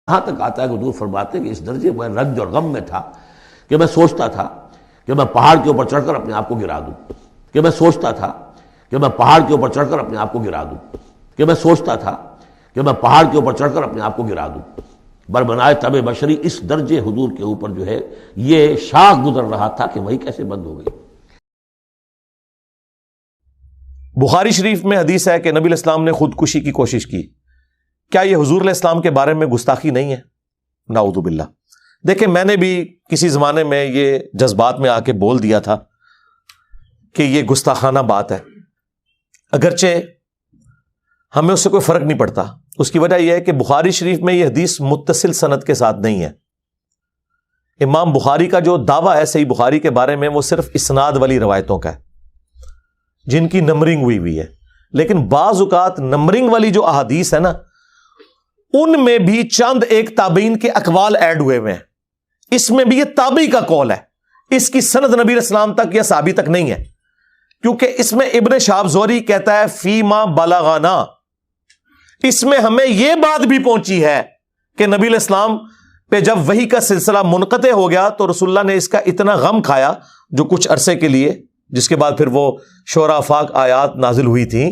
یہاں تک آتا ہے کہ حضور فرماتے ہیں کہ اس درجے میں رنج اور غم میں تھا کہ میں سوچتا تھا کہ میں پہاڑ کے اوپر چڑھ کر اپنے آپ کو گرا دوں، کہ میں سوچتا تھا کہ میں پہاڑ کے اوپر چڑھ کر اپنے آپ کو گرا دوں، کہ میں سوچتا تھا کہ میں پہاڑ کے اوپر چڑھ کر اپنے آپ کو گرا دوں۔ بربنائے طب بشری اس درجے حضور کے اوپر جو ہے یہ شاخ گزر رہا تھا کہ وہی کیسے بند ہو گئی۔ بخاری شریف میں حدیث ہے کہ نبی علیہ السلام نے خودکشی کی کوشش کی۔ کیا یہ حضور علیہ السلام کے بارے میں گستاخی نہیں ہے؟ نعوذ باللہ۔ دیکھیں، میں نے بھی کسی زمانے میں یہ جذبات میں آ کے بول دیا تھا کہ یہ گستاخانہ بات ہے، اگرچہ ہمیں اس سے کوئی فرق نہیں پڑتا۔ اس کی وجہ یہ ہے کہ بخاری شریف میں یہ حدیث متصل سند کے ساتھ نہیں ہے۔ امام بخاری کا جو دعویٰ ہے صحیح بخاری کے بارے میں وہ صرف اسناد والی روایتوں کا ہے جن کی نمبرنگ ہوئی ہے، لیکن بعض اوقات نمبرنگ والی جو احادیث ہے نا ان میں بھی چند ایک تابعین کے اقوال ایڈ ہوئے ہیں۔ اس میں بھی یہ تابعی کا قول ہے، اس کی سند نبی علیہ السلام تک یا صحابی تک نہیں ہے، کیونکہ اس میں ابن شہاب زہری کہتا ہے فیما بلغنا، اس میں ہمیں یہ بات بھی پہنچی ہے کہ نبی علیہ السلام پہ جب وحی کا سلسلہ منقطع ہو گیا تو رسول اللہ نے اس کا اتنا غم کھایا جو کچھ عرصے کے لیے، جس کے بعد پھر وہ شعراء افاق آیات نازل ہوئی تھیں،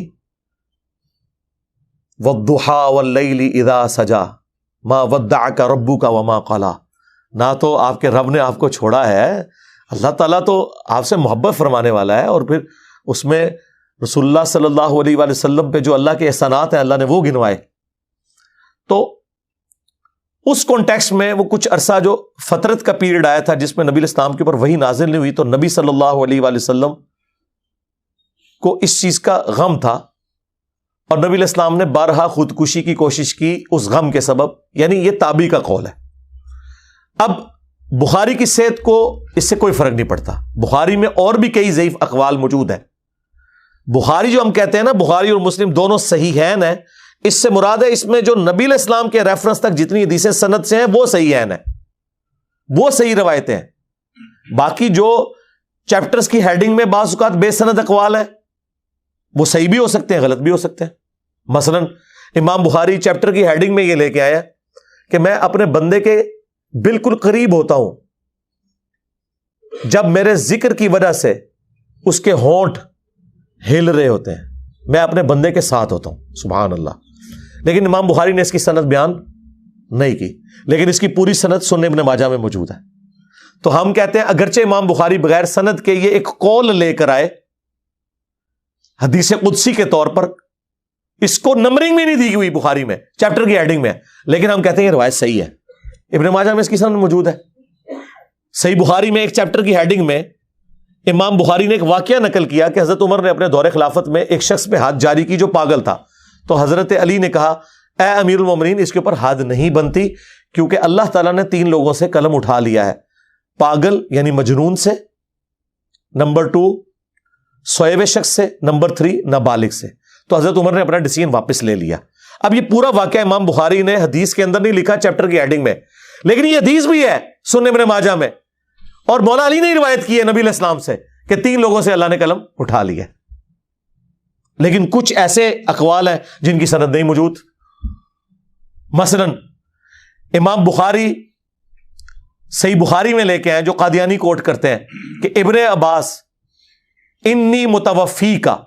وَالضُّحَىٰ وَاللَّيْلِ إِذَا سَجَىٰ مَا وَدَّعَكَ رَبُّكَ وَمَا قَلَىٰ۔ نہ تو آپ کے رب نے آپ کو چھوڑا ہے، اللہ تعالیٰ تو آپ سے محبت فرمانے والا ہے، اور پھر اس میں رسول اللہ صلی اللہ علیہ وآلہ وسلم پہ جو اللہ کے احسانات ہیں اللہ نے وہ گنوائے۔ تو اس کانٹیکسٹ میں وہ کچھ عرصہ جو فترت کا پیریڈ آیا تھا جس میں نبی علیہ السلام کے اوپر وحی نازل نہیں ہوئی، تو نبی صلی اللہ علیہ وآلہ وسلم کو اس چیز کا غم تھا، اور نبی علیہ السلام نے بارہا خودکشی کی کوشش کی اس غم کے سبب، یعنی یہ تابعی کا قول ہے۔ اب بخاری کی صحت کو اس سے کوئی فرق نہیں پڑتا، بخاری میں اور بھی کئی ضعیف اقوال موجود ہیں۔ بخاری جو ہم کہتے ہیں نا، بخاری اور مسلم دونوں صحیحین ہیں، اس سے مراد ہے اس میں جو نبی علیہ السلام کے ریفرنس تک جتنی حدیثیں سند سے ہیں وہ صحیحین ہیں، وہ صحیح روایتیں ہیں۔ باقی جو چیپٹرز کی ہیڈنگ میں بعض اوقات بے سند اقوال ہیں، وہ صحیح بھی ہو سکتے ہیں، غلط بھی ہو سکتے ہیں۔ مثلا امام بخاری چیپٹر کی ہیڈنگ میں یہ لے کے آیا کہ میں اپنے بندے کے بالکل قریب ہوتا ہوں جب میرے ذکر کی وجہ سے اس کے ہونٹ ہل رہے ہوتے ہیں، میں اپنے بندے کے ساتھ ہوتا ہوں، سبحان اللہ۔ لیکن امام بخاری نے اس کی سند بیان نہیں کی، لیکن اس کی پوری سند سنن ابن ماجہ میں موجود ہے۔ تو ہم کہتے ہیں اگرچہ امام بخاری بغیر سند کے یہ ایک قول لے کر آئے حدیث قدسی کے طور پر، اس کو نمبرنگ بھی نہیں دی ہوئی بخاری میں، چیپٹر کی ہیڈنگ میں، لیکن ہم کہتے ہیں یہ روایت صحیح ہے۔ ابن ماجہ میں اس کی سند موجود ہے۔ صحیح بخاری میں ایک چیپٹر کی ہیڈنگ میں امام بخاری نے ایک واقعہ نقل کیا کہ حضرت عمر نے اپنے دور خلافت میں ایک شخص پہ حد جاری کی جو پاگل تھا، تو حضرت علی نے کہا اے امیر المومنین اس کے اوپر حد نہیں بنتی، کیونکہ اللہ تعالیٰ نے 3 لوگوں سے قلم اٹھا لیا ہے، پاگل یعنی مجنون سے، نمبر 2 سوئے ہوئے شخص سے، نمبر 3 نابالغ سے۔ تو حضرت عمر نے اپنا ڈیسیژن واپس لے لیا۔ اب یہ پورا واقعہ امام بخاری نے حدیث کے اندر نہیں لکھا، چیپٹر کی ہیڈنگ میں، لیکن یہ حدیث بھی ہے سنن ابن ماجہ میں، اور مولا علی نے روایت کی ہے نبی علیہ السلام سے کہ 3 لوگوں سے اللہ نے قلم اٹھا لیا۔ لیکن کچھ ایسے اقوال ہیں جن کی سند نہیں موجود۔ مثلا امام بخاری صحیح بخاری میں لے کے آئے جو قادیانی کوٹ کرتے ہیں کہ ابن عباس انی متوفی کا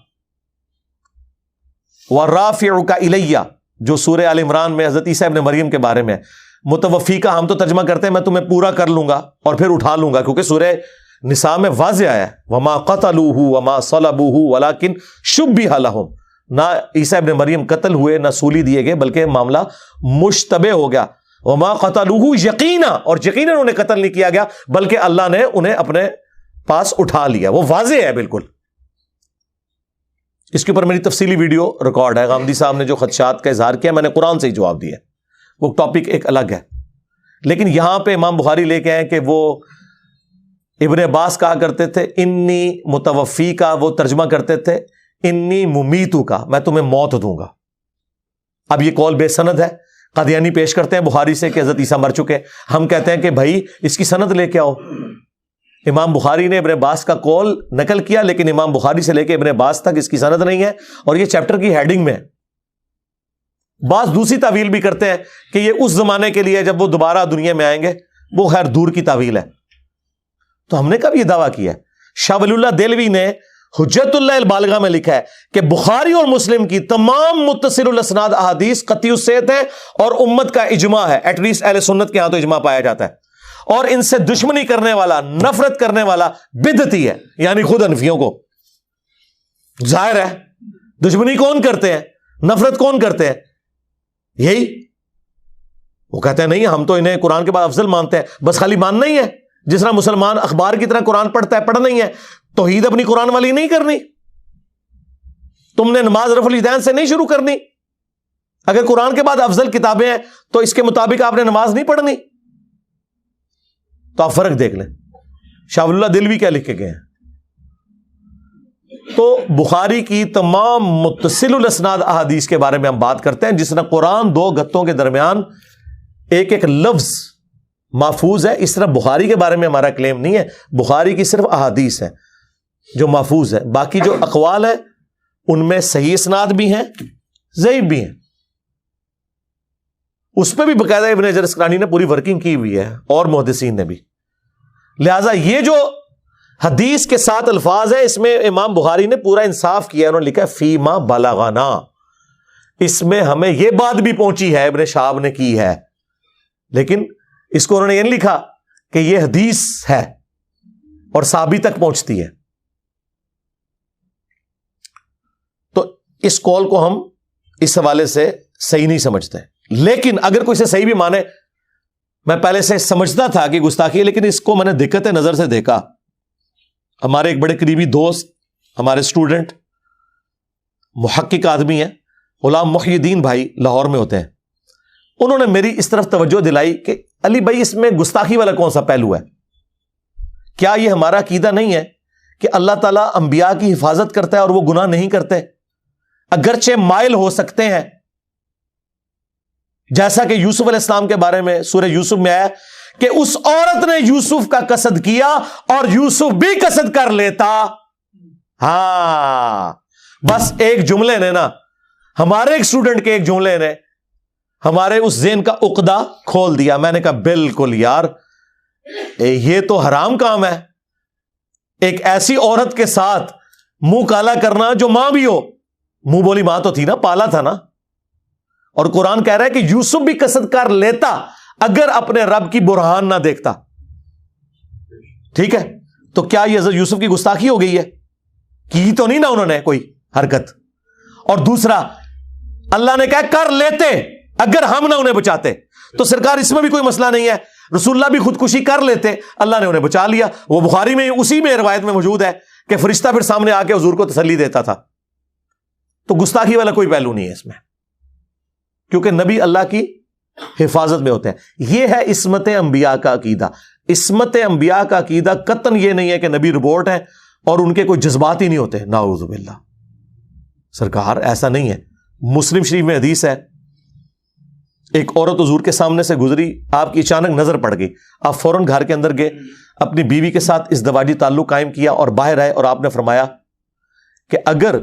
ورافعک الیہ، جو سورہ آل عمران میں حضرت عیسیٰ ابن مریم کے بارے میں ہے۔ متوفی کا ہم تو ترجمہ کرتے ہیں میں تمہیں پورا کر لوں گا اور پھر اٹھا لوں گا، کیونکہ سورہ نساء میں واضح آیا ہے وما قتلوہ وما صلبوہ ولکن شبہ لہم، نہ عیسیٰ ابن مریم قتل ہوئے نہ سولی دیے گئے، بلکہ معاملہ مشتبہ ہو گیا۔ وما قتلوہ یقینا، اور یقینا انہیں قتل نہیں کیا گیا بلکہ اللہ نے انہیں اپنے پاس اٹھا لیا، وہ واضح ہے بالکل۔ اس کے اوپر میری تفصیلی ویڈیو ریکارڈ ہے، غامدی صاحب نے جو خدشات کا اظہار کیا میں نے قرآن سے ہی جواب دیا، وہ ٹاپک ایک الگ ہے۔ لیکن یہاں پہ امام بخاری لے کے آئے کہ وہ ابن عباس کہا کرتے تھے انی متوفی کا، وہ ترجمہ کرتے تھے انی ممیتو کا، میں تمہیں موت دوں گا۔ اب یہ قول بے سند ہے، قادیانی پیش کرتے ہیں بخاری سے کہ حضرت عیسیٰ مر چکے، ہم کہتے ہیں کہ بھائی اس کی سند لے کے آؤ۔ امام بخاری نے ابن عباس کا قول نقل کیا، لیکن امام بخاری سے لے کے ابن عباس تک اس کی سند نہیں ہے، اور یہ چیپٹر کی ہیڈنگ میں ہے۔ بعض دوسری تعویل بھی کرتے ہیں کہ یہ اس زمانے کے لیے جب وہ دوبارہ دنیا میں آئیں گے، وہ خیر دور کی تعویل ہے۔ تو ہم نے کب یہ دعویٰ کیا ہے؟ شاہ ولی اللہ دہلوی نے حجت اللہ البالغہ میں لکھا ہے کہ بخاری اور مسلم کی تمام متصل الاسناد احادیث قطعی الصحت ہے اور امت کا اجماع ہے، ایٹ لیسٹ اہل سنت کے ہاں تو اجماع پایا جاتا ہے، اور ان سے دشمنی کرنے والا، نفرت کرنے والا بدعتی ہے، یعنی خود حنفیوں کو۔ ظاہر ہے دشمنی کون کرتے ہیں، نفرت کون کرتے ہیں؟ یہی وہ کہتے ہیں نہیں ہم تو انہیں قرآن کے بعد افضل مانتے ہیں، بس خالی ماننا ہی ہے، جس طرح مسلمان اخبار کی طرح قرآن پڑھتا ہے پڑھنا ہی ہے، توحید اپنی قرآن والی نہیں کرنی، تم نے نماز رفع الیدین سے نہیں شروع کرنی، اگر قرآن کے بعد افضل کتابیں ہیں تو اس کے مطابق آپ نے نماز نہیں پڑھنی۔ تو آپ فرق دیکھ لیں شاہ ولی اللہ دہلوی کیا لکھ کے گئے ہیں۔ تو بخاری کی تمام متصل الاسناد احادیث کے بارے میں ہم بات کرتے ہیں، جس طرح قرآن دو گتوں کے درمیان ایک ایک لفظ محفوظ ہے، اس طرح بخاری کے بارے میں ہمارا کلیم نہیں ہے، بخاری کی صرف احادیث ہے جو محفوظ ہے، باقی جو اقوال ہے ان میں صحیح اسناد بھی ہیں، ضعیف بھی ہیں، اس پہ بھی باقاعدہ ابن حجر اسقلانی نے پوری ورکنگ کی ہوئی ہے اور محدثین نے بھی۔ لہذا یہ جو حدیث کے ساتھ الفاظ ہیں اس میں امام بخاری نے پورا انصاف کیا، انہوں نے لکھا فیما بلغنا، اس میں ہمیں یہ بات بھی پہنچی ہے، ابن شہاب نے کی ہے، لیکن اس کو انہوں نے یہ نہیں لکھا کہ یہ حدیث ہے اور صحابی تک پہنچتی ہے۔ تو اس قول کو ہم اس حوالے سے صحیح نہیں سمجھتے، لیکن اگر کوئی سے صحیح بھی مانے، میں پہلے سے سمجھتا تھا کہ گستاخی ہے، لیکن اس کو میں نے دقت نظر سے دیکھا۔ ہمارے ایک بڑے قریبی دوست، ہمارے اسٹوڈنٹ، محقق آدمی ہیں، غلام محی الدین بھائی، لاہور میں ہوتے ہیں، انہوں نے میری اس طرف توجہ دلائی کہ علی بھائی اس میں گستاخی والا کون سا پہلو ہے؟ کیا یہ ہمارا عقیدہ نہیں ہے کہ اللہ تعالیٰ انبیاء کی حفاظت کرتا ہے اور وہ گناہ نہیں کرتے، اگرچہ مائل ہو سکتے ہیں، جیسا کہ یوسف علیہ السلام کے بارے میں سورہ یوسف میں آیا کہ اس عورت نے یوسف کا قصد کیا اور یوسف بھی قصد کر لیتا۔ ہاں بس ایک جملے نے نا، ہمارے ایک اسٹوڈنٹ کے ایک جملے نے ہمارے اس ذہن کا عقدہ کھول دیا۔ میں نے کہا بالکل یار، یہ تو حرام کام ہے، ایک ایسی عورت کے ساتھ منہ کالا کرنا جو ماں بھی ہو، منہ بولی ماں تو تھی نا، پالا تھا نا، اور قرآن کہہ رہا ہے کہ یوسف بھی قصد کر لیتا اگر اپنے رب کی برہان نہ دیکھتا۔ ٹھیک ہے، تو کیا یہ حضرت یوسف کی گستاخی ہو گئی ہے؟ کی تو نہیں نا انہوں نے کوئی حرکت۔ اور دوسرا، اللہ نے کہا کر لیتے اگر ہم نہ انہیں بچاتے، تو سرکار اس میں بھی کوئی مسئلہ نہیں ہے، رسول اللہ بھی خودکشی کر لیتے، اللہ نے انہیں بچا لیا۔ وہ بخاری میں اسی میں روایت میں موجود ہے کہ فرشتہ پھر سامنے آ کے حضور کو تسلی دیتا تھا۔ تو گستاخی والا کوئی پہلو نہیں ہے اس میں، کیونکہ نبی اللہ کی حفاظت میں ہوتے ہیں۔ یہ ہے عصمت انبیاء کا عقیدہ۔ عصمت انبیاء کا عقیدہ قطعاً یہ نہیں ہے کہ نبی روبوٹ ہیں اور ان کے کوئی جذبات ہی نہیں ہوتے، نعوذ باللہ، سرکار ایسا نہیں ہے۔ مسلم شریف میں حدیث ہے، ایک عورت حضور کے سامنے سے گزری، آپ کی اچانک نظر پڑ گئی، آپ فوراً گھر کے اندر گئے، اپنی بیوی کے ساتھ ازدواجی تعلق قائم کیا اور باہر آئے، اور آپ نے فرمایا کہ اگر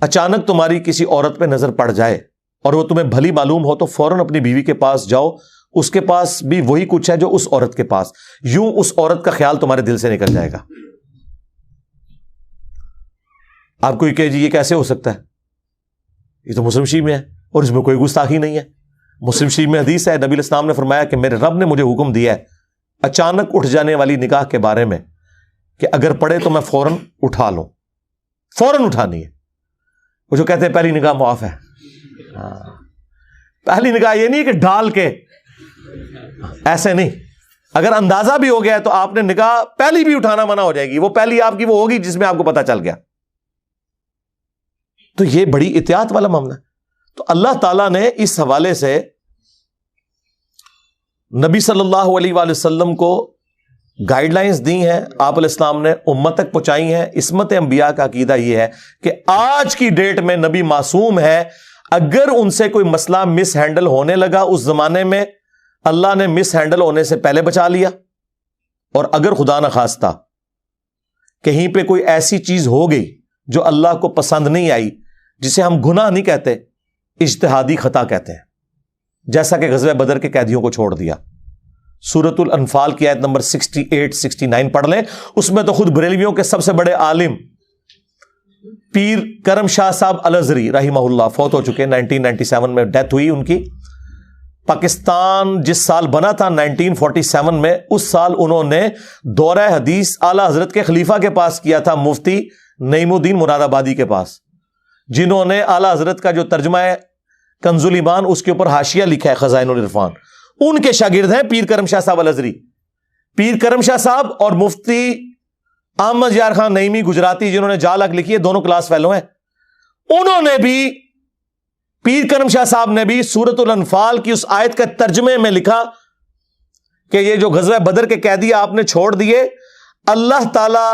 اچانک تمہاری کسی عورت پہ نظر پڑ جائے اور وہ تمہیں بھلی معلوم ہو تو فوراً اپنی بیوی کے پاس جاؤ، اس کے پاس بھی وہی کچھ ہے جو اس عورت کے پاس، یوں اس عورت کا خیال تمہارے دل سے نکل جائے گا۔ آپ کو یہ کہ جی یہ کیسے ہو سکتا ہے؟ یہ تو مسلم شریف میں ہے اور اس میں کوئی گستاخی نہیں ہے۔ مسلم شریف میں حدیث ہے، نبی علیہ السلام نے فرمایا کہ میرے رب نے مجھے حکم دیا ہے اچانک اٹھ جانے والی نکاح کے بارے میں کہ اگر پڑے تو میں فوراً اٹھا لوں، فوراً اٹھانی ہے۔ وہ جو کہتے ہیں پہلی نکاح معاف ہے، پہلی نکاح یہ نہیں کہ ڈال کے، ایسے نہیں، اگر اندازہ بھی ہو گیا تو آپ نے نکاح پہلی بھی اٹھانا منع ہو جائے گی، وہ پہلی آپ کی وہ ہوگی جس میں آپ کو پتہ چل گیا۔ تو یہ بڑی احتیاط والا معاملہ ہے۔ تو اللہ تعالیٰ نے اس حوالے سے نبی صلی اللہ علیہ وآلہ وسلم کو گائیڈ لائنز دی ہیں، آپ علیہ السلام نے امت تک پہنچائی ہیں۔ عصمت انبیاء کا عقیدہ یہ ہے کہ آج کی ڈیٹ میں نبی معصوم ہے، اگر ان سے کوئی مسئلہ مس ہینڈل ہونے لگا اس زمانے میں، اللہ نے مس ہینڈل ہونے سے پہلے بچا لیا، اور اگر خدا نہ خواستہ کہیں پہ کوئی ایسی چیز ہو گئی جو اللہ کو پسند نہیں آئی، جسے ہم گناہ نہیں کہتے، اجتہادی خطا کہتے ہیں، جیسا کہ غزوہ بدر کے قیدیوں کو چھوڑ دیا۔ سورۃ الانفال کی آیت نمبر 68-69 پڑھ لیں، اس میں تو خود بریلویوں کے سب سے بڑے عالم پیر کرم شاہ صاحب الازری رحمہ اللہ فوت ہو چکے، 1997 میں ڈیتھ ہوئی ان کی۔ پاکستان جس سال بنا تھا 1947 میں، اس سال انہوں نے دورہ حدیث اعلیٰ حضرت کے خلیفہ کے پاس کیا تھا، مفتی نعیم الدین مراد آبادی کے پاس، جنہوں نے اعلیٰ حضرت کا جو ترجمہ ہے کنز الایمان اس کے اوپر حاشیہ لکھا ہے خزائن العرفان، ان کے شاگرد ہیں پیر کرم شاہ صاحب الازری۔ پیر کرم شاہ صاحب اور مفتی احمد یار خان نعیمی گجراتی جنہوں نے جال حق لکھی ہے، دونوں کلاس فیلو ہیں، انہوں نے بھی، پیر کرم شاہ صاحب نے بھی سورۃ الانفال کی اس آیت کے ترجمے میں لکھا کہ یہ جو غزوہ بدر کے قیدی آپ نے چھوڑ دیے، اللہ تعالی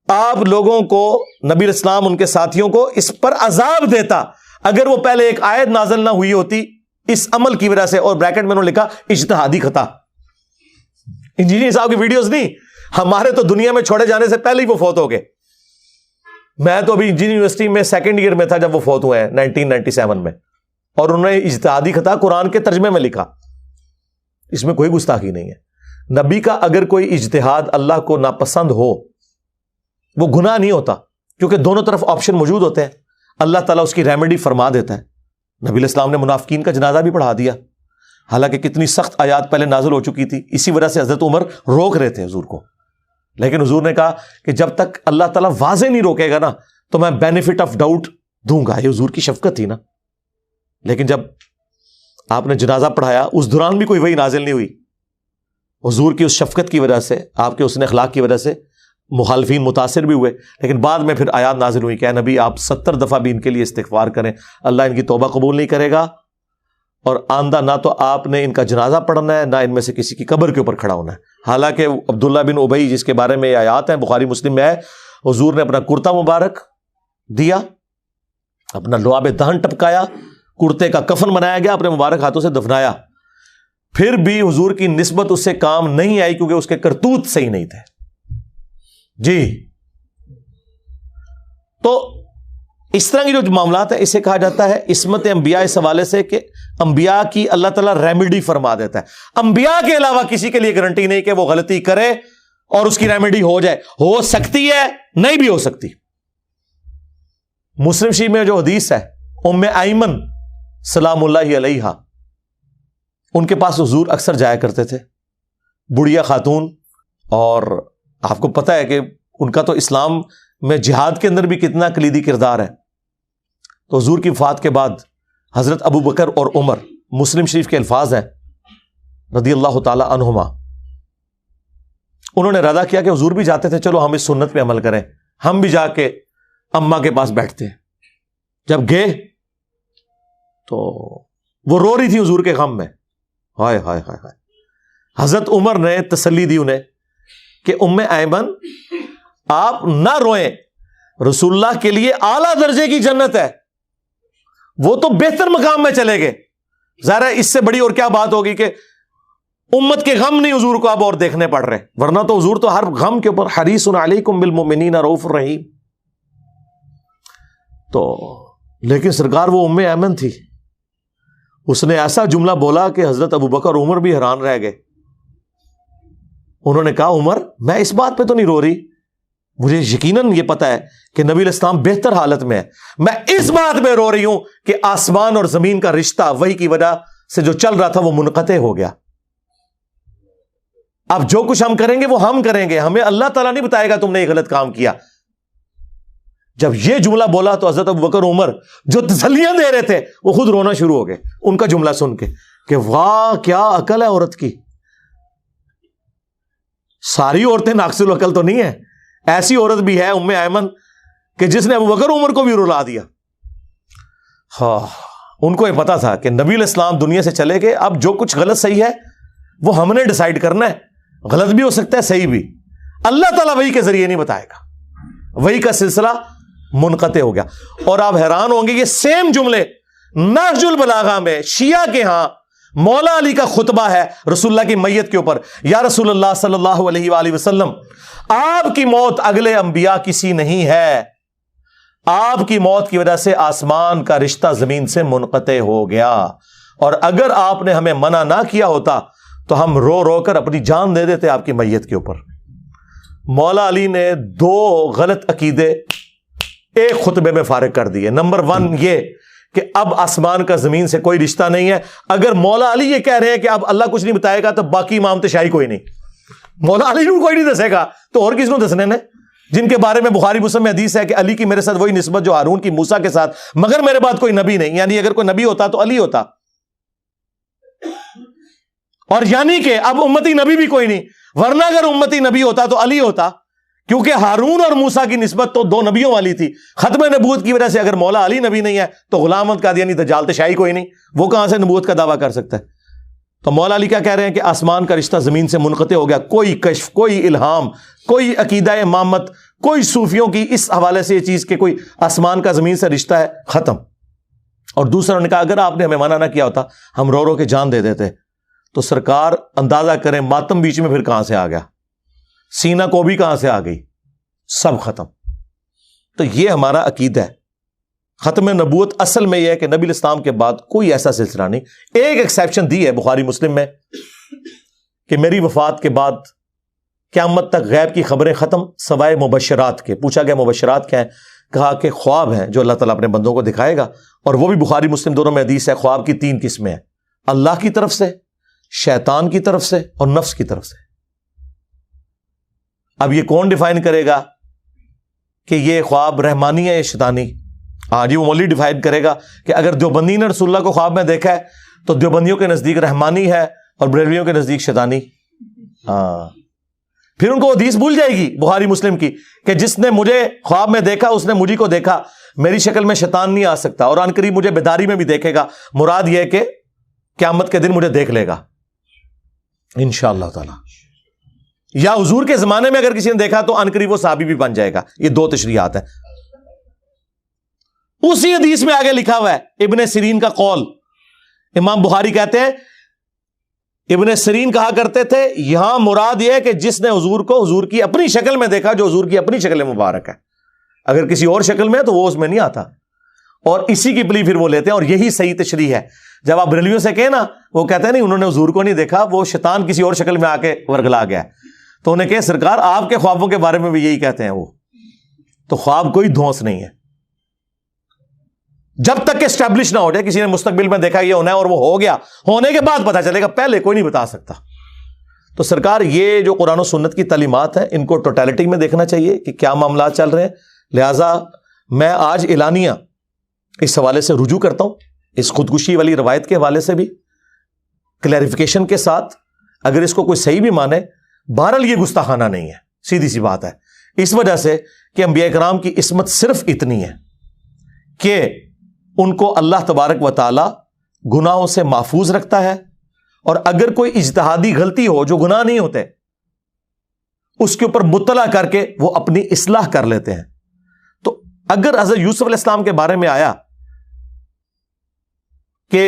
آپ لوگوں کو، نبی اسلام ان کے ساتھیوں کو اس پر عذاب دیتا اگر وہ پہلے ایک آیت نازل نہ ہوئی ہوتی اس عمل کی وجہ سے، اور بریکٹ میں انہوں نے لکھا اجتہادی خطا۔ انجینئر صاحب کی ویڈیوز نہیں، ہمارے تو دنیا میں چھوڑے جانے سے پہلے ہی وہ فوت ہو گئے۔ میں تو ابھی انجینئر یونیورسٹی میں سیکنڈ ایئر میں تھا جب وہ فوت ہوئے ہیں 1997 میں، اور انہوں نے اجتہادی خطا قرآن کے ترجمے میں لکھا، اس میں کوئی گستاخی نہیں ہے۔ نبی کا اگر کوئی اجتہاد اللہ کو ناپسند ہو وہ گناہ نہیں ہوتا، کیونکہ دونوں طرف آپشن موجود ہوتے ہیں، اللہ تعالیٰ اس کی ریمیڈی فرما دیتا ہے۔ نبی علیہ السلام نے منافقین کا جنازہ بھی پڑھا دیا، حالانکہ کتنی سخت آیات پہلے نازل ہو چکی تھی، اسی وجہ سے حضرت عمر روک رہے تھے حضور کو، لیکن حضور نے کہا کہ جب تک اللہ تعالیٰ واضح نہیں روکے گا نا تو میں بینیفٹ آف ڈاؤٹ دوں گا، یہ حضور کی شفقت تھی نا۔ لیکن جب آپ نے جنازہ پڑھایا اس دوران بھی کوئی وحی نازل نہیں ہوئی، حضور کی اس شفقت کی وجہ سے، آپ کے حسن اخلاق کی وجہ سے مخالفین متاثر بھی ہوئے، لیکن بعد میں پھر آیات نازل ہوئی کہ اے نبی آپ 70 دفعہ بھی ان کے لیے استغفار کریں، اللہ ان کی توبہ قبول نہیں کرے گا، اور آندہ نہ تو آپ نے ان کا جنازہ پڑھنا ہے، نہ ان میں سے کسی کی قبر کے اوپر کھڑا ہونا ہے۔ حالانکہ عبداللہ بن ابی جس کے بارے میں یہ آیات ہیں بخاری مسلم میں ہے، حضور نے اپنا کرتا مبارک دیا، اپنا لعاب دہن ٹپکایا، کرتے کا کفن بنایا گیا، اپنے مبارک ہاتھوں سے دفنایا، پھر بھی حضور کی نسبت اس سے کام نہیں آئی کیونکہ اس کے کرتوت صحیح نہیں تھے۔ جی تو اس طرح کی جو معاملات ہیں اسے کہا جاتا ہے عصمت انبیاء، اس حوالے سے کہ انبیاء کی اللہ تعالیٰ ریمیڈی فرما دیتا ہے، انبیاء کے علاوہ کسی کے لیے گارنٹی نہیں کہ وہ غلطی کرے اور اس کی ریمیڈی ہو جائے، ہو سکتی ہے نہیں بھی ہو سکتی۔ مسلم شریف میں جو حدیث ہے ام ایمن سلام اللہ علیہا، ان کے پاس حضور اکثر جایا کرتے تھے، بڑھیا خاتون، اور آپ کو پتہ ہے کہ ان کا تو اسلام میں جہاد کے اندر بھی کتنا کلیدی کردار ہے۔ تو حضور کی وفات کے بعد حضرت ابو بکر اور عمر، مسلم شریف کے الفاظ ہیں رضی اللہ تعالی عنہما، انہوں نے ارادہ کیا کہ حضور بھی جاتے تھے، چلو ہم اس سنت پہ عمل کریں، ہم بھی جا کے اماں کے پاس بیٹھتے ہیں۔ جب گئے تو وہ رو رہی تھی حضور کے غم میں، ہائے ہائے ہائے ہائے۔ حضرت عمر نے تسلی دی انہیں کہ ام ایمن آپ نہ روئیں، رسول اللہ کے لیے اعلیٰ درجے کی جنت ہے، وہ تو بہتر مقام میں چلے گئے، ظاہر ہے اس سے بڑی اور کیا بات ہوگی کہ امت کے غم نہیں حضور کو اب اور دیکھنے پڑ رہے، ورنہ تو حضور تو ہر غم کے اوپر حریص علیکم بالمؤمنین رؤوف رحیم۔ تو لیکن سرکار وہ ام ایمن تھی، اس نے ایسا جملہ بولا کہ حضرت ابو بکر اور عمر بھی حیران رہ گئے۔ انہوں نے کہا عمر میں اس بات پہ تو نہیں رو رہی، مجھے یقیناً یہ پتا ہے کہ نبی علیہ السلام بہتر حالت میں ہے، میں اس بات میں رو رہی ہوں کہ آسمان اور زمین کا رشتہ وحی کی وجہ سے جو چل رہا تھا وہ منقطع ہو گیا، اب جو کچھ ہم کریں گے وہ ہم کریں گے، ہمیں اللہ تعالیٰ نہیں بتائے گا تم نے یہ غلط کام کیا۔ جب یہ جملہ بولا تو حضرت ابو بکر عمر جو تسلیاں دے رہے تھے وہ خود رونا شروع ہو گئے ان کا جملہ سن کے کہ واہ کیا عقل ہے عورت کی، ساری عورتیں ناقص العقل تو نہیں ہے، ایسی عورت بھی ہے ام ایمن کہ جس نے ابو بکر عمر کو بھی رلا دیا۔ ہاں ان کو یہ پتا تھا کہ نبی علیہ السلام دنیا سے چلے گئے، اب جو کچھ غلط صحیح ہے وہ ہم نے ڈیسائیڈ کرنا ہے، غلط بھی ہو سکتا ہے صحیح بھی، اللہ تعالیٰ وحی کے ذریعے نہیں بتائے گا، وحی کا سلسلہ منقطع ہو گیا۔ اور آپ حیران ہوں گے یہ سیم جملے نہج البلاغہ میں شیعہ کے ہاں مولا علی کا خطبہ ہے رسول اللہ کی میت کے اوپر، یا رسول اللہ صلی اللہ علیہ وآلہ وسلم آپ کی موت اگلے انبیاء کسی نہیں ہے، آپ کی موت کی وجہ سے آسمان کا رشتہ زمین سے منقطع ہو گیا، اور اگر آپ نے ہمیں منع نہ کیا ہوتا تو ہم رو رو کر اپنی جان دے دیتے آپ کی میت کے اوپر۔ مولا علی نے 2 غلط عقیدے ایک خطبے میں فارغ کر دیے۔ نمبر 1 یہ کہ اب آسمان کا زمین سے کوئی رشتہ نہیں ہے۔ اگر مولا علی یہ کہہ رہے ہیں کہ اب اللہ کچھ نہیں بتائے گا تو باقی امام شاہی کوئی نہیں، مولا علی کو کوئی نہیں دسے گا تو اور کس کو دسنے نے؟ جن کے بارے میں بخاری مسلم میں حدیث ہے کہ علی کی میرے ساتھ وہی نسبت جو ہارون کی موسیٰ کے ساتھ، مگر میرے بعد کوئی نبی نہیں، یعنی اگر کوئی نبی ہوتا تو علی ہوتا، اور یعنی کہ اب امتی نبی بھی کوئی نہیں، ورنہ اگر امتی نبی ہوتا تو علی ہوتا، کیونکہ ہارون اور موسیٰ کی نسبت تو 2 نبیوں والی تھی۔ ختم نبوت کی وجہ سے اگر مولا علی نبی نہیں ہے تو غلام احمد قادیانی دجال شاہی کوئی نہیں، وہ کہاں سے نبوت کا دعویٰ کر سکتا ہے؟ تو مولا علی کیا کہہ رہے ہیں کہ آسمان کا رشتہ زمین سے منقطع ہو گیا، کوئی کشف، کوئی الہام، کوئی عقیدہ امامت، کوئی صوفیوں کی اس حوالے سے یہ چیز کہ کوئی آسمان کا زمین سے رشتہ ہے، ختم۔ اور دوسرا انہوں نے کہا اگر آپ نے ہمیں منع نہ کیا ہوتا ہم رو رو کے جان دے دیتے۔ تو سرکار اندازہ کریں ماتم بیچ میں پھر کہاں سے آ گیا، سینہ کو بھی کہاں سے آ گئی، سب ختم۔ تو یہ ہمارا عقیدہ ہے۔ ختم نبوت اصل میں یہ ہے کہ نبی الاسلام کے بعد کوئی ایسا سلسلہ نہیں۔ ایک ایکسیپشن دی ہے بخاری مسلم میں کہ میری وفات کے بعد قیامت تک غیب کی خبریں ختم سوائے مبشرات کے۔ پوچھا گیا مبشرات کیا ہیں؟ کہا کہ خواب ہیں جو اللہ تعالیٰ اپنے بندوں کو دکھائے گا، اور وہ بھی بخاری مسلم دونوں میں حدیث ہے۔ خواب کی 3 قسمیں ہیں، اللہ کی طرف سے، شیطان کی طرف سے، اور نفس کی طرف سے۔ اب یہ کون ڈیفائن کرے گا کہ یہ خواب رحمانی ہے یا شیطانی؟ جی وہ مولوی ڈیفائن کرے گا کہ اگر دیوبندی نے رسول اللہ کو خواب میں دیکھا ہے تو دیوبندیوں کے نزدیک رحمانی ہے اور بریلویوں کے نزدیک شیطانی۔ پھر ان کو حدیث بھول جائے گی بخاری مسلم کی کہ جس نے مجھے خواب میں دیکھا اس نے مجھے کو دیکھا، میری شکل میں شیطان نہیں آ سکتا، اور ان قریب مجھے بیداری میں بھی دیکھے گا، مراد یہ کہ قیامت کے دن مجھے دیکھ لے گا انشاءاللہ تعالی۔ یا حضور کے زمانے میں اگر کسی نے دیکھا تو ان قریب وہ صحابی بھی بن جائے گا۔ یہ 2 تشریحات ہیں۔ اسی حدیث میں آگے لکھا ہوا ہے ابن سیرین کا قول، امام بخاری کہتے ہیں ابن سیرین کہا کرتے تھے یہاں مراد یہ ہے کہ جس نے حضور کو حضور کی اپنی شکل میں دیکھا، جو حضور کی اپنی شکل مبارک ہے، اگر کسی اور شکل میں ہے تو وہ اس میں نہیں آتا، اور اسی کی پلی پھر وہ لیتے ہیں، اور یہی صحیح تشریح ہے۔ جب آپ بریلویوں سے کہیں نا، وہ کہتے ہیں نہیں انہوں نے حضور کو نہیں دیکھا، وہ شیطان کسی اور شکل میں آ کے ورگلا گیا، تو انہیں کہے سرکار آپ کے خوابوں کے بارے میں بھی یہی کہتے ہیں وہ، تو خواب کوئی دھونس نہیں ہے جب تک کہ اسٹیبلش نہ ہو جائے کسی نے مستقبل میں دیکھا یہ ہونا ہے اور وہ ہو گیا، ہونے کے بعد پتا چلے گا، پہلے کوئی نہیں بتا سکتا۔ تو سرکار یہ جو قرآن و سنت کی تعلیمات ہیں ان کو ٹوٹیلٹی میں دیکھنا چاہیے کہ کیا معاملات چل رہے ہیں۔ لہٰذا میں آج اعلانیہ اس حوالے سے رجوع کرتا ہوں، اس خودکشی والی روایت کے حوالے سے بھی کلیریفیکیشن کے ساتھ، اگر اس کو کوئی صحیح بھی مانے، بہرحال یہ گستاخانہ نہیں ہے، سیدھی سی بات ہے، اس وجہ سے کہ انبیاء کرام کی عصمت صرف اتنی ہے کہ ان کو اللہ تبارک و تعالی گناہوں سے محفوظ رکھتا ہے، اور اگر کوئی اجتہادی غلطی ہو جو گناہ نہیں ہوتے اس کے اوپر مطلع کر کے وہ اپنی اصلاح کر لیتے ہیں۔ تو اگر حضرت یوسف علیہ السلام کے بارے میں آیا کہ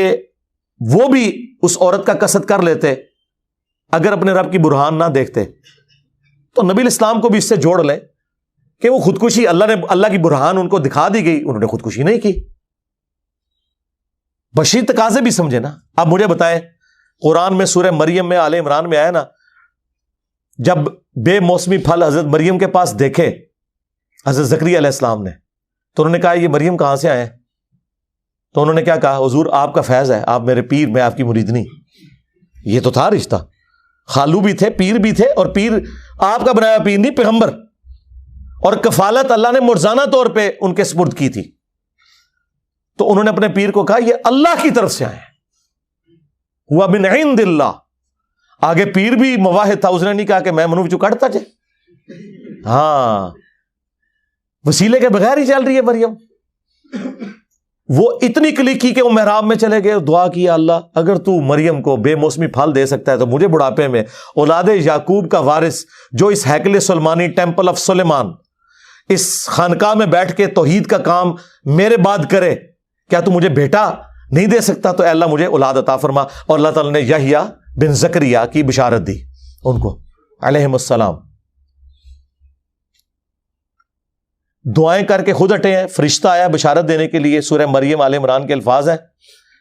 وہ بھی اس عورت کا قصد کر لیتے اگر اپنے رب کی برہان نہ دیکھتے، تو نبی الاسلام کو بھی اس سے جوڑ لیں کہ وہ خودکشی اللہ کی برہان ان کو دکھا دی گئی، انہوں نے خودکشی نہیں کی، بشری تقاضے بھی سمجھے نا۔ اب مجھے بتائیں قرآن میں سورہ مریم میں آل عمران میں آیا نا، جب بے موسمی پھل حضرت مریم کے پاس دیکھے حضرت زکریا علیہ السلام نے، تو انہوں نے کہا یہ مریم کہاں سے آئے ہیں؟ تو انہوں نے کیا کہا؟ حضور آپ کا فیض ہے، آپ میرے پیر، میں آپ کی مریدنی۔ یہ تو تھا رشتہ، خالو بھی تھے، پیر بھی تھے، اور پیر آپ کا بنایا پیر نہیں، پیغمبر، اور کفالت اللہ نے مرزانہ طور پہ ان کے سپرد کی تھی۔ تو انہوں نے اپنے پیر کو کہا یہ اللہ کی طرف سے آئے ہیں، ہوا من عند اللہ۔ آگے پیر بھی مواحد تھا، اس نے نہیں کہا کہ میں منو چکڑتا جائے، ہاں وسیلے کے بغیر ہی چل رہی ہے مریم۔ وہ اتنی کلک کی کہ وہ محراب میں چلے گئے، دعا کیا اللہ اگر تو مریم کو بے موسمی پھل دے سکتا ہے تو مجھے بڑھاپے میں اولاد یعقوب کا وارث جو اس ہیکل سلیمانی ٹیمپل آف سلیمان اس خانقاہ میں بیٹھ کے توحید کا کام میرے بعد کرے، کیا تو مجھے بیٹا نہیں دے سکتا؟ تو اے اللہ مجھے اولاد عطا فرما۔ اور اللہ تعالیٰ نے یحییٰ بن زکریا کی بشارت دی ان کو علیہم السلام۔ دعائیں کر کے خود ہٹے ہیں. فرشتہ آیا بشارت دینے کے لیے, سورہ مریم آل عمران کے الفاظ ہیں.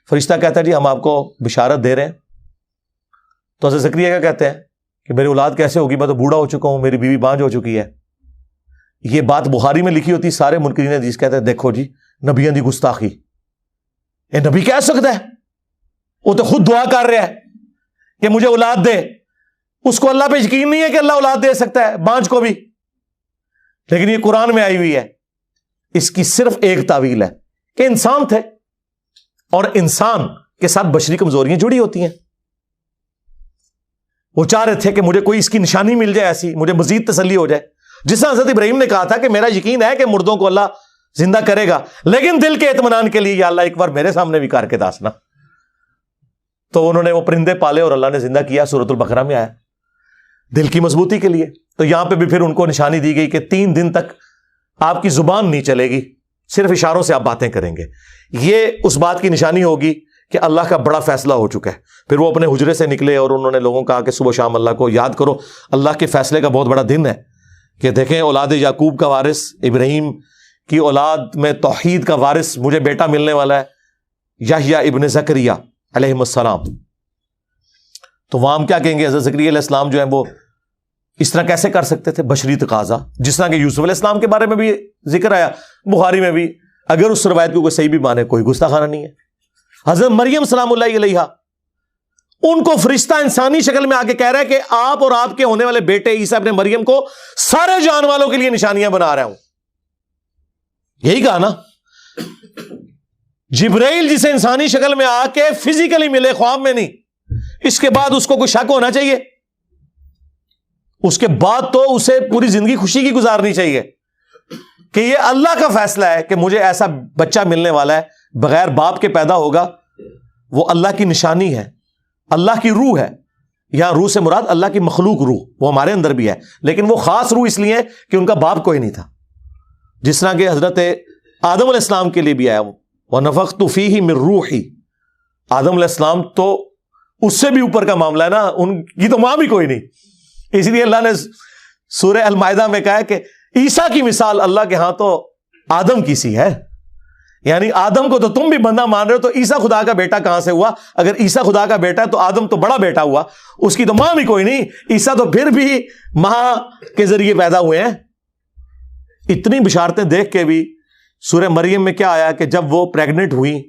فرشتہ کہتا ہے جی ہم آپ کو بشارت دے رہے ہیں. تو حضرت زکریا کیا کہتے ہیں کہ میری اولاد کیسے ہوگی, میں تو بوڑھا ہو چکا ہوں, میری بیوی بانجھ ہو چکی ہے. یہ بات بخاری میں لکھی ہوتی, سارے منکرین حدیث کہتے ہیں دیکھو جی نبیوں دی گستاخی, یہ نبی کہہ سکتا ہے, وہ تو خود دعا کر رہا ہے کہ مجھے اولاد دے. اس کو اللہ پہ یقین نہیں ہے کہ اللہ اولاد دے سکتا ہے, بانجھ کو بھی. لیکن یہ قرآن میں آئی ہوئی ہے. اس کی صرف ایک تعویل ہے کہ انسان تھے اور انسان کے ساتھ بشری کمزوریاں جڑی ہوتی ہیں. وہ چاہ رہے تھے کہ مجھے کوئی اس کی نشانی مل جائے ایسی, مجھے مزید تسلی ہو جائے. جس طرح حضرت ابراہیم نے کہا تھا کہ میرا یقین ہے کہ مردوں کو اللہ زندہ کرے گا, لیکن دل کے اطمینان کے لیے یا اللہ ایک بار میرے سامنے بھی کر کے داسنا. تو انہوں نے وہ پرندے پالے اور اللہ نے زندہ کیا, سورۃ البقرہ میں آیا, دل کی مضبوطی کے لیے. تو یہاں پہ بھی پھر ان کو نشانی دی گئی کہ 3 دن تک آپ کی زبان نہیں چلے گی, صرف اشاروں سے آپ باتیں کریں گے. یہ اس بات کی نشانی ہوگی کہ اللہ کا بڑا فیصلہ ہو چکا ہے. پھر وہ اپنے حجرے سے نکلے اور انہوں نے لوگوں کو کہا کہ صبح شام اللہ کو یاد کرو, اللہ کے فیصلے کا بہت بڑا دن ہے. کہ دیکھیں اولاد یعقوب کا وارث, ابراہیم کی اولاد میں توحید کا وارث مجھے بیٹا ملنے والا ہے, یحییٰ ابن زکریا علیہ السلام. تو وہاں ہم کیا کہیں گے, حضرت زکریا علیہ السلام جو ہیں وہ اس طرح کیسے کر سکتے تھے؟ بشری تقاضا. جس طرح کہ یوسف علیہ السلام کے بارے میں بھی ذکر آیا بخاری میں بھی, اگر اس روایت کو کوئی صحیح بھی مانے کوئی گستاخانہ نہیں ہے. حضرت مریم سلام اللہ علیہا, ان کو فرشتہ انسانی شکل میں آ کے کہہ رہا ہے کہ آپ اور آپ کے ہونے والے بیٹے عیسیٰ ابن مریم کو سارے جان والوں کے لیے نشانیاں بنا رہا ہوں. یہی کہا نا. جبرائیل جسے انسانی شکل میں آ کے فزیکلی ملے, خواب میں نہیں, اس کے بعد اس کو کوئی شک ہونا چاہیے؟ اس کے بعد تو اسے پوری زندگی خوشی کی گزارنی چاہیے کہ یہ اللہ کا فیصلہ ہے کہ مجھے ایسا بچہ ملنے والا ہے, بغیر باپ کے پیدا ہوگا. وہ اللہ کی نشانی ہے, اللہ کی روح ہے. یہاں روح سے مراد اللہ کی مخلوق روح, وہ ہمارے اندر بھی ہے, لیکن وہ خاص روح اس لیے ہے کہ ان کا باپ کوئی نہیں تھا. جس طرح کہ حضرت آدم علیہ السلام کے لیے بھی آیا, وَنَفَخْتُ فِيهِ مِن رُوحِي. آدم علیہ السلام تو اس سے بھی اوپر کا معاملہ ہے نا, ان کی تو ماں بھی کوئی نہیں. اس لیے اللہ نے سورہ المائدہ میں کہا ہے کہ عیسیٰ کی مثال اللہ کے ہاں تو آدم کی سی ہے. یعنی آدم کو تو تم بھی بندہ مان رہے ہو, تو عیسیٰ خدا کا بیٹا کہاں سے ہوا؟ اگر عیسیٰ خدا کا بیٹا ہے تو آدم تو بڑا بیٹا ہوا, اس کی تو ماں بھی کوئی نہیں. عیسیٰ تو پھر بھی ماں کے ذریعے پیدا ہوئے ہیں. اتنی بشارتیں دیکھ کے بھی سورہ مریم میں کیا آیا کہ جب وہ پریگننٹ ہوئی,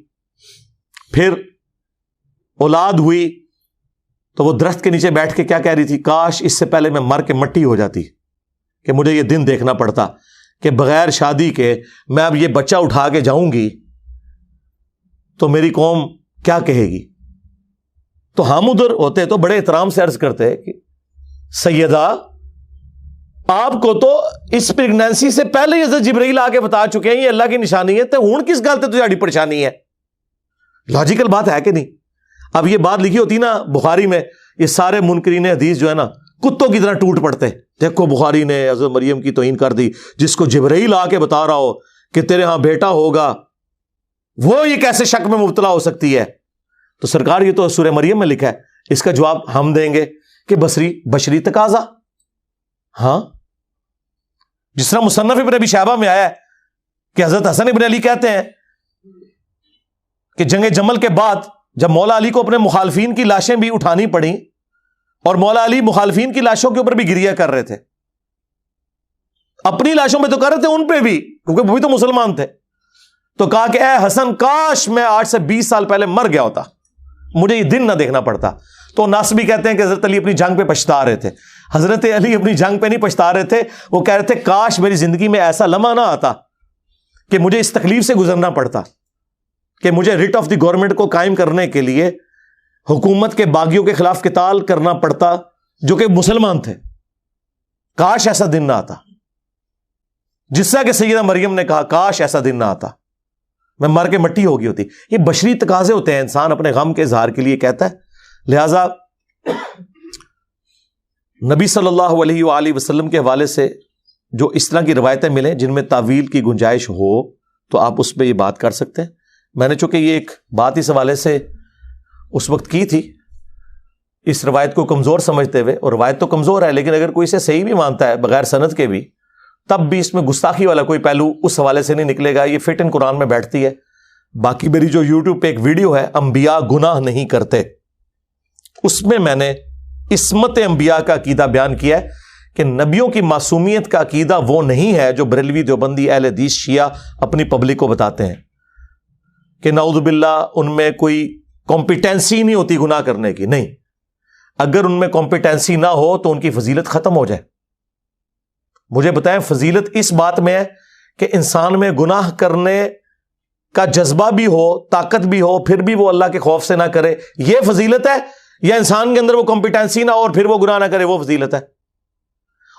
پھر اولاد ہوئی, تو وہ درخت کے نیچے بیٹھ کے کیا کہہ رہی تھی, کاش اس سے پہلے میں مر کے مٹی ہو جاتی, کہ مجھے یہ دن دیکھنا پڑتا کہ بغیر شادی کے میں اب یہ بچہ اٹھا کے جاؤں گی تو میری قوم کیا کہے گی. تو ہم ادھر ہوتے تو بڑے احترام سے عرض کرتے کہ سیدہ آپ کو تو اس پریگنینسی سے پہلے ہی حضرت جبرائیل آ کے بتا چکے ہیں یہ اللہ کی نشانی ہے, تو ہوں کس گل تے تجھے پریشانی ہے؟ لاجیکل بات ہے کہ نہیں؟ اب یہ بات لکھی ہوتی نا بخاری میں, یہ سارے منکرین حدیث جو ہے نا کتوں کی طرح ٹوٹ پڑتے. دیکھو بخاری نے حضرت مریم کی توہین کر دی, جس کو جبرائیل آ کے بتا رہا ہو کہ تیرے ہاں بیٹا ہوگا, وہ یہ کیسے شک میں مبتلا ہو سکتی ہے؟ تو سرکار یہ تو سورہ مریم میں لکھا ہے, اس کا جواب ہم دیں گے کہ بشری تقاضا. ہاں, جس طرح مصنف ابن ابی شیبہ میں آیا ہے کہ حضرت حسن ابن علی کہتے ہیں کہ جنگ جمل کے بعد جب مولا علی کو اپنے مخالفین کی لاشیں بھی اٹھانی پڑیں, اور مولا علی مخالفین کی لاشوں کے اوپر بھی گریہ کر رہے تھے, اپنی لاشوں میں تو کر رہے تھے, ان پہ بھی, کیونکہ وہ بھی تو مسلمان تھے. تو کہا کہ اے حسن, کاش میں 8 سے 20 سال پہلے مر گیا ہوتا, مجھے یہ دن نہ دیکھنا پڑتا. تو ناسبی کہتے ہیں کہ حضرت علی اپنی جنگ پہ پچھتا رہے تھے. حضرت علی اپنی جنگ پہ نہیں پچھتا رہے تھے, وہ کہہ رہے تھے کاش میری زندگی میں ایسا لمحہ نہ آتا کہ مجھے اس تکلیف سے گزرنا پڑتا کہ مجھے ریٹ آف دی گورنمنٹ کو قائم کرنے کے لیے حکومت کے باغیوں کے خلاف قتال کرنا پڑتا جو کہ مسلمان تھے. کاش ایسا دن نہ آتا. جس طرح کہ سیدہ مریم نے کہا کاش ایسا دن نہ آتا, میں مر کے مٹی ہو گئی ہوتی. یہ بشری تقاضے ہوتے ہیں, انسان اپنے غم کے اظہار کے لیے کہتا ہے. لہذا نبی صلی اللہ علیہ وآلہ وسلم کے حوالے سے جو اس طرح کی روایتیں ملیں جن میں تعویل کی گنجائش ہو تو آپ اس پہ یہ بات کر سکتے ہیں. میں نے چونکہ یہ ایک بات اس حوالے سے اس وقت کی تھی, اس روایت کو کمزور سمجھتے ہوئے, اور روایت تو کمزور ہے لیکن اگر کوئی اسے صحیح بھی مانتا ہے بغیر سند کے بھی, تب بھی اس میں گستاخی والا کوئی پہلو اس حوالے سے نہیں نکلے گا، یہ فٹ ان قرآن میں بیٹھتی ہے۔ باقی میری جو یوٹیوب پہ ایک ویڈیو ہے انبیاء گناہ نہیں کرتے، اس میں میں نے عصمت انبیاء کا عقیدہ بیان کیا ہے کہ نبیوں کی معصومیت کا عقیدہ وہ نہیں ہے جو بریلوی دیوبندی اہل حدیث شیعہ اپنی پبلک کو بتاتے ہیں کہ نعوذ باللہ ان میں کوئی کمپیٹنسی نہیں ہوتی گناہ کرنے کی۔ نہیں، اگر ان میں کمپیٹنسی نہ ہو تو ان کی فضیلت ختم ہو جائے۔ مجھے بتائیں فضیلت اس بات میں ہے کہ انسان میں گناہ کرنے کا جذبہ بھی ہو، طاقت بھی ہو، پھر بھی وہ اللہ کے خوف سے نہ کرے، یہ فضیلت ہے؟ یا انسان کے اندر وہ کمپیٹنسی نہ ہو اور پھر وہ گناہ نہ کرے، وہ فضیلت ہے؟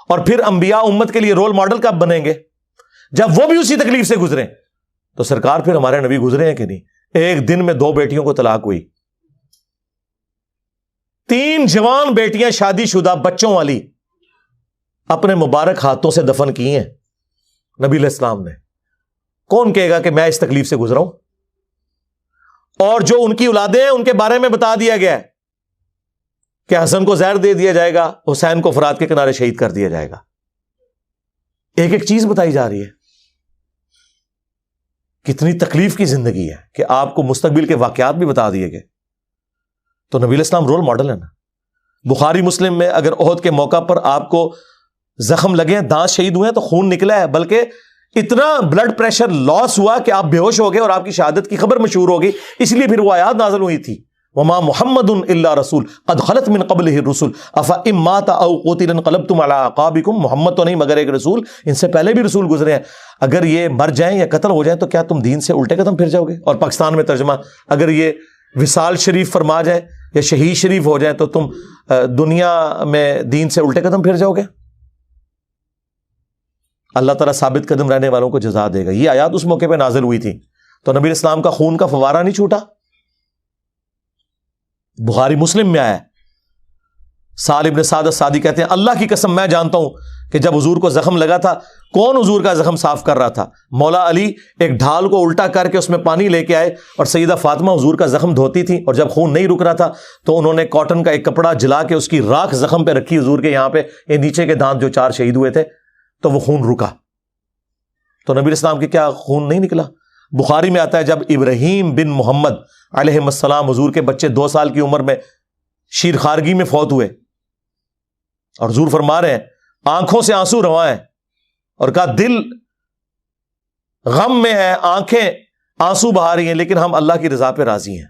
اور پھر انبیاء امت کے لیے رول ماڈل کب بنیں گے؟ جب وہ بھی اسی تکلیف سے گزریں۔ تو سرکار پھر ہمارے نبی گزرے ہیں کہ نہیں؟ ایک دن میں 2 بیٹیوں کو طلاق ہوئی، 3 جوان بیٹیاں شادی شدہ بچوں والی اپنے مبارک ہاتھوں سے دفن کی ہیں نبی علیہ السلام نے۔ کون کہے گا کہ میں اس تکلیف سے گزرا ہوں؟ اور جو ان کی اولادیں ہیں ان کے بارے میں بتا دیا گیا ہے کہ حسن کو زہر دے دیا جائے گا، حسین کو فرات کے کنارے شہید کر دیا جائے گا۔ ایک ایک چیز بتائی جا رہی ہے۔ کتنی تکلیف کی زندگی ہے کہ آپ کو مستقبل کے واقعات بھی بتا دیے گئے۔ تو نبی علیہ السلام رول ماڈل ہے نا۔ بخاری مسلم میں اگر احد کے موقع پر آپ کو زخم لگے ہیں، دانت شہید ہوئے ہیں تو خون نکلا ہے، بلکہ اتنا بلڈ پریشر لاس ہوا کہ آپ بے ہوش ہو گئے اور آپ کی شہادت کی خبر مشہور ہو گئی، اس لیے پھر وہ آیات نازل ہوئی تھی، وما محمد الا رسول قد خلت من قبلہ الرسل افان مات او قتل انقلبتم علی اعقابکم۔ محمد تو نہیں مگر ایک رسول، ان سے پہلے بھی رسول گزرے ہیں، اگر یہ مر جائیں یا قتل ہو جائیں تو کیا تم دین سے الٹے قدم پھر جاؤ گے؟ اور پاکستان میں ترجمہ، اگر یہ وصال شریف فرما جائیں یا شہید شریف ہو جائیں تو تم دنیا میں دین سے الٹے قدم پھر جاؤ گے؟ اللہ تعالیٰ ثابت قدم رہنے والوں کو جزا دے گا۔ یہ آیات اس موقع پہ نازل ہوئی تھی، تو نبی علیہ السلام کا خون کا فوارہ نہیں چھوٹا۔ بخاری مسلم میں آیا ہے، سال ابن سعد السعدی کہتے ہیں اللہ کی قسم میں جانتا ہوں کہ جب حضور کو زخم لگا تھا، کون حضور کا زخم صاف کر رہا تھا؟ مولا علی ایک ڈھال کو الٹا کر کے اس میں پانی لے کے آئے اور سیدہ فاطمہ حضور کا زخم دھوتی تھی، اور جب خون نہیں رک رہا تھا تو انہوں نے کاٹن کا ایک کپڑا جلا کے اس کی راکھ زخم پہ رکھی حضور کے یہاں پہ، یہ نیچے کے دانت جو 4 شہید ہوئے تھے، تو وہ خون رکا۔ تو نبی علیہ السلام کے کیا خون نہیں نکلا؟ بخاری میں آتا ہے جب ابراہیم بن محمد علیہ السلام حضور کے بچے 2 سال کی عمر میں شیر خارگی میں فوت ہوئے، اور حضور فرما رہے ہیں آنکھوں سے آنسو رواں ہیں، اور کہا دل غم میں ہے، آنکھیں آنسو بہا رہی ہیں، لیکن ہم اللہ کی رضا پہ راضی ہیں۔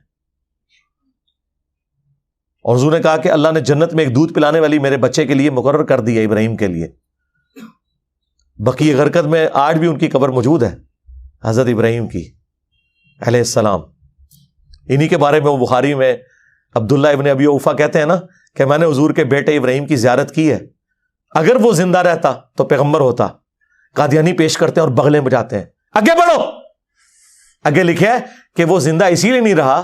اور حضور نے کہا کہ اللہ نے جنت میں ایک دودھ پلانے والی میرے بچے کے لیے مقرر کر دی ہے، ابراہیم کے لیے۔ بقیع غرقد میں آج بھی ان کی قبر موجود ہے، حضرت ابراہیم کی علیہ السلام۔ انہی کے بارے میں وہ بخاری میں عبداللہ ابن ابی اوفا کہتے ہیں نا کہ میں نے حضور کے بیٹے ابراہیم کی زیارت کی ہے، اگر وہ زندہ رہتا تو پیغمبر ہوتا۔ قادیانی پیش کرتے ہیں اور بغلیں بجاتے ہیں، آگے بڑھو۔ آگے لکھے ہے کہ وہ زندہ اسی لیے نہیں رہا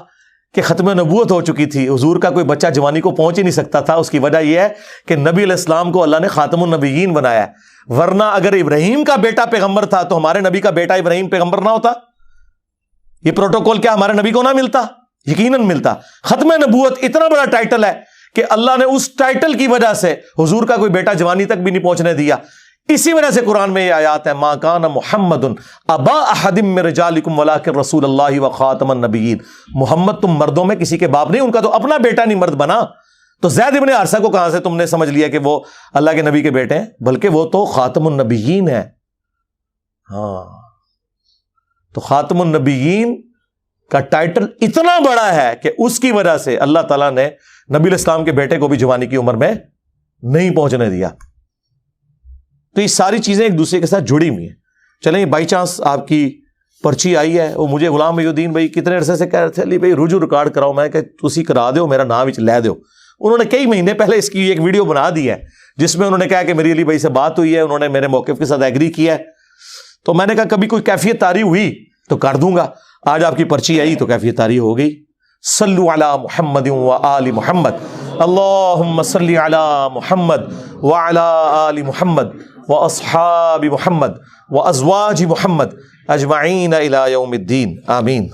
کہ ختم نبوت ہو چکی تھی، حضور کا کوئی بچہ جوانی کو پہنچ ہی نہیں سکتا تھا۔ اس کی وجہ یہ ہے کہ نبی علیہ السلام کو اللہ نے خاتم النبیین بنایا ہے، ورنہ اگر ابراہیم کا بیٹا پیغمبر تھا تو ہمارے نبی کا بیٹا ابراہیم پیغمبر نہ ہوتا؟ یہ پروٹوکول کیا ہمارے نبی کو نہ ملتا؟ یقیناً ملتا۔ ختم نبوت اتنا بڑا ٹائٹل ہے کہ اللہ نے اس ٹائٹل کی وجہ سے حضور کا کوئی بیٹا جوانی تک بھی نہیں پہنچنے دیا۔ اسی وجہ سے قرآن میں یہ آیات ہے ما کان محمد ابا احد من رجالکم ولکن رسول اللہ وخاتم النبیین۔ محمد تم مردوں میں کسی کے باپ نہیں، ان کا تو اپنا بیٹا نہیں مرد بنا، تو زید ابن حارثہ کو کہاں سے تم نے سمجھ لیا کہ وہ اللہ کے نبی کے بیٹے ہیں؟ بلکہ وہ تو خاتم النبیین ہے۔ ہاں، تو خاتم النبیین کا ٹائٹل اتنا بڑا ہے کہ اس کی وجہ سے اللہ تعالیٰ نے نبی علیہ السلام کے بیٹے کو بھی جوانی کی عمر میں نہیں پہنچنے دیا۔ تو یہ ساری چیزیں ایک دوسرے کے ساتھ جڑی ہوئی ہیں۔ چلیں بائی چانس آپ کی پرچی آئی ہے، وہ مجھے غلام محی الدین بھائی کتنے عرصے سے کہہ رہے تھے علی بھائی رجوع ریکارڈ کراؤ، میں کہ تسی کرا دیو، میرا نام لے دیو۔ انہوں نے کئی مہینے پہلے اس کی ایک ویڈیو بنا دی ہے جس میں انہوں نے کہا کہ میری علی بھائی سے بات ہوئی ہے، انہوں نے میرے موقف کے ساتھ ایگری کیا ہے۔ تو میں نے کہا کبھی کوئی کیفیت طاری ہوئی تو کر دوں گا، آج آپ کی پرچی آئی تو کیفیت طاری ہو گئی۔ صلو علی محمد و آل محمد، اللہم صلی علی محمد وعلی آل محمد واصحاب محمد وازواج محمد اجمعین الی یوم الدین، آمین۔